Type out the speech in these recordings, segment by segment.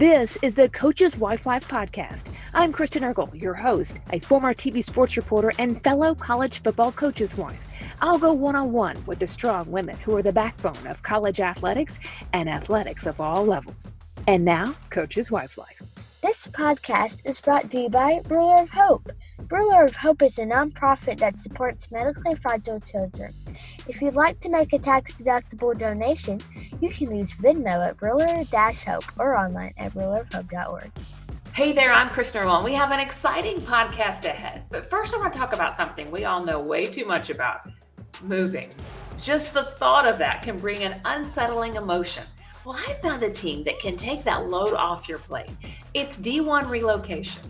This is the Coach's Wife Life podcast. I'm Kristen Eargle, your host, a former TV sports reporter and fellow college football coach's wife. I'll go one-on-one with the strong women who are the backbone of college athletics and athletics of all levels. And now, Coach's Wife Life. This podcast is brought to you by Ruler of Hope. Ruler of Hope is a nonprofit that supports medically fragile children. If you'd like to make a tax-deductible donation, you can use Venmo at Ruler-Hope or online at rulerofhope.org. Hey there, I'm Kristen Eargle, and we have an exciting podcast ahead. But first I want to talk about something we all know way too much about, moving. Just the thought of that can bring an unsettling emotion. Well, I found a team that can take that load off your plate. It's D1 Relocation.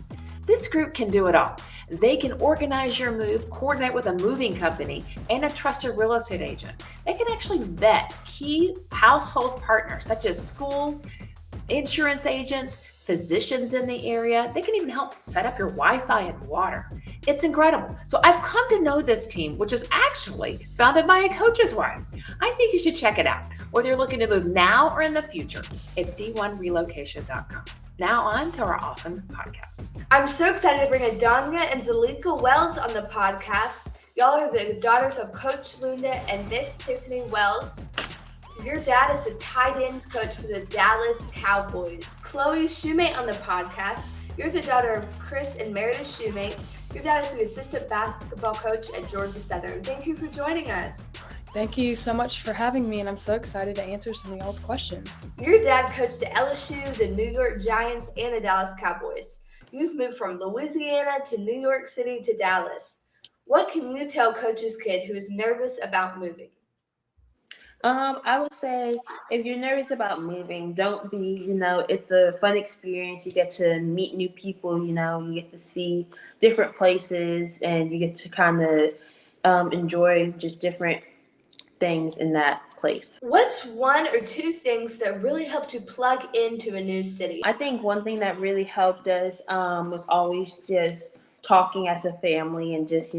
This group can do it all. They can organize your move, coordinate with a moving company, and a trusted real estate agent. They can actually vet key household partners such as schools, insurance agents, physicians in the area. They can even help set up your Wi-Fi and water. It's incredible. So I've come to know this team, which is actually founded by a coach's wife. I think you should check it out, whether you're looking to move now or in the future. It's d1relocation.com. Now on to our awesome podcast. I'm so excited to bring Adanya and Zalika Wells on the podcast. Y'all are the daughters of Coach Lunda and Miss Tiffany Wells. Your dad is the tight ends coach for the Dallas Cowboys. Chloe Shumate on the podcast. You're the daughter of Chris and Meredith Shumate. Your dad is an assistant basketball coach at Georgia Southern. Thank you for joining us. Thank you so much for having me, and I'm so excited to answer some of y'all's questions. Your dad coached the LSU, the New York Giants, and the Dallas Cowboys. You've moved from Louisiana to New York City to Dallas. What can you tell Coach's kid who is nervous about moving? I would say if you're nervous about moving, don't be, it's a fun experience. You get to meet new people, you get to see different places, and you get to kind of enjoy just different things in that place. What's one or two things that really helped you plug into a new city? I think one thing that really helped us was always just talking as a family and just,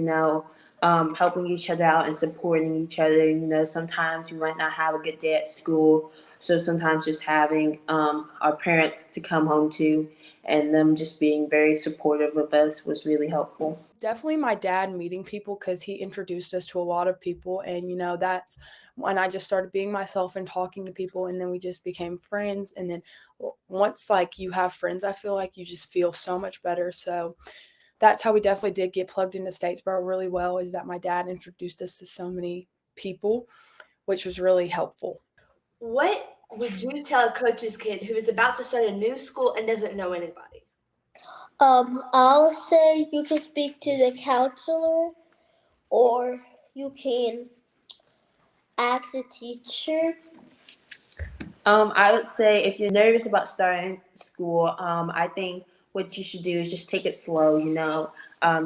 helping each other out and supporting each other. Sometimes we might not have a good day at school, so sometimes just having our parents to come home to and them just being very supportive of us was really helpful. Definitely my dad meeting people, because he introduced us to a lot of people, and that's when I just started being myself and talking to people, and then we just became friends. And then once you have friends, I feel like you just feel so much better. So that's how we definitely did get plugged into Statesboro really well, is that my dad introduced us to so many people, which was really helpful. What would you tell a coach's kid who is about to start a new school and doesn't know anybody? I'll say you can speak to the counselor, or you can ask a teacher. I would say if you're nervous about starting school, I think what you should do is just take it slow,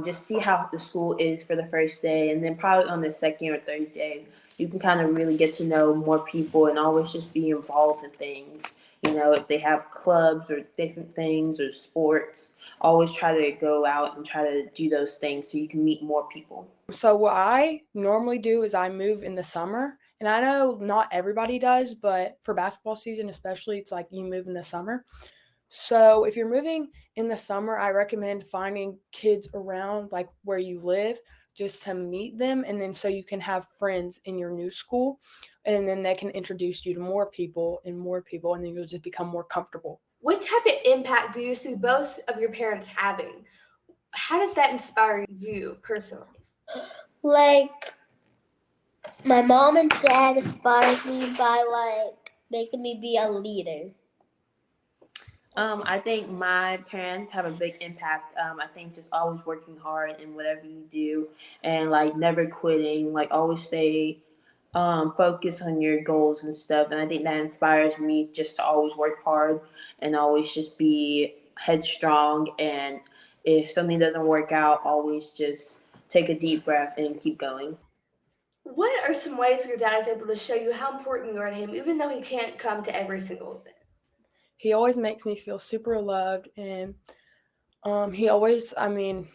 just see how the school is for the first day, and then probably on the second or third day, you can kind of really get to know more people and always just be involved in things. If they have clubs or different things or sports, always try to go out and try to do those things so you can meet more people. So what I normally do is I move in the summer, and I know not everybody does, but for basketball season especially, it's you move in the summer. So if you're moving in the summer, I recommend finding kids around where you live just to meet them, and then so you can have friends in your new school, and then they can introduce you to more people, and then you'll just become more comfortable. What type of impact do you see both of your parents having? How does that inspire you personally? My mom and dad inspires me by making me be a leader. I think my parents have a big impact. I think just always working hard in whatever you do, and never quitting, always stay focused on your goals and stuff. And I think that inspires me just to always work hard and always just be headstrong. And if something doesn't work out, always just take a deep breath and keep going. What are some ways your dad is able to show you how important you are to him, even though he can't come to every single event? He always makes me feel super loved, and he always,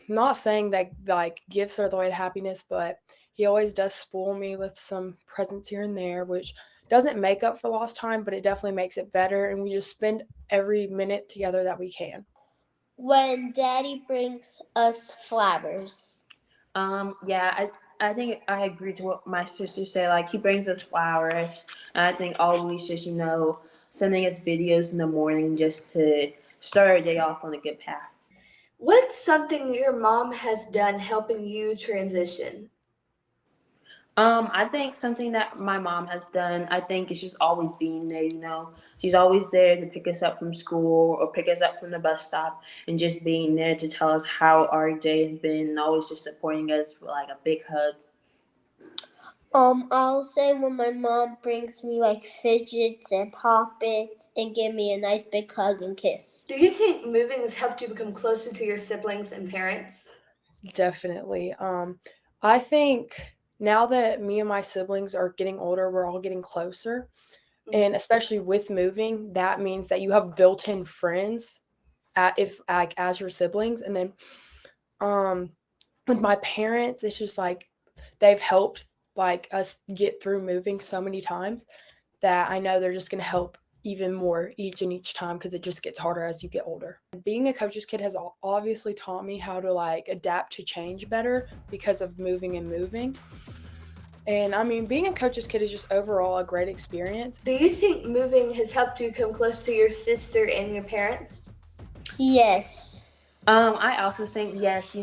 not saying that gifts are the way to happiness, but He always does spoil me with some presents here and there, which doesn't make up for lost time, but it definitely makes it better. And we just spend every minute together that we can. When Daddy brings us flowers. Yeah, I think I agree to what my sister said. Like, he brings us flowers, and I think always just, sending us videos in the morning just to start our day off on a good path. What's something your mom has done helping you transition? I think something that my mom has done, I think, is just always being there, She's always there to pick us up from school or pick us up from the bus stop, and just being there to tell us how our day has been, and always just supporting us with like a big hug. I'll say when my mom brings me like fidgets and pop-its and give me a nice big hug and kiss. Do you think moving has helped you become closer to your siblings and parents? Definitely. I think now that me and my siblings are getting older, we're all getting closer. And especially with moving, that means that you have built-in friends as your siblings. And then with my parents, it's just like they've helped like us get through moving so many times that I know they're just going to help even more each time, because it just gets harder as you get older. Being a coach's kid has obviously taught me how to like adapt to change better because of moving. And I mean, being a coach's kid is just overall a great experience. Do you think moving has helped you come close to your sister and your parents? Yes. I also think, yes,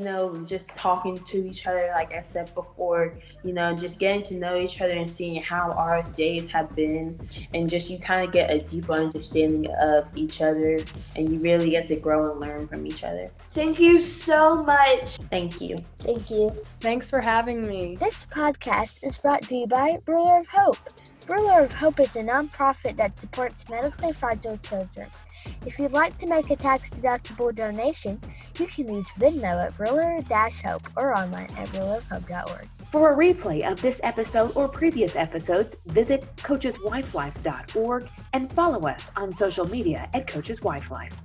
just talking to each other, like I said before, just getting to know each other and seeing how our days have been, and just you kind of get a deeper understanding of each other, and you really get to grow and learn from each other. Thank you so much. Thank you. Thank you. Thanks for having me. This podcast is brought to you by Ruler of Hope. Ruler of Hope is a nonprofit that supports medically fragile children. If you'd like to make a tax-deductible donation, you can use Venmo at Ruler-Hope or online at rulerofhope.org. For a replay of this episode or previous episodes, visit coacheswifelife.org and follow us on social media at Coaches Wife Life.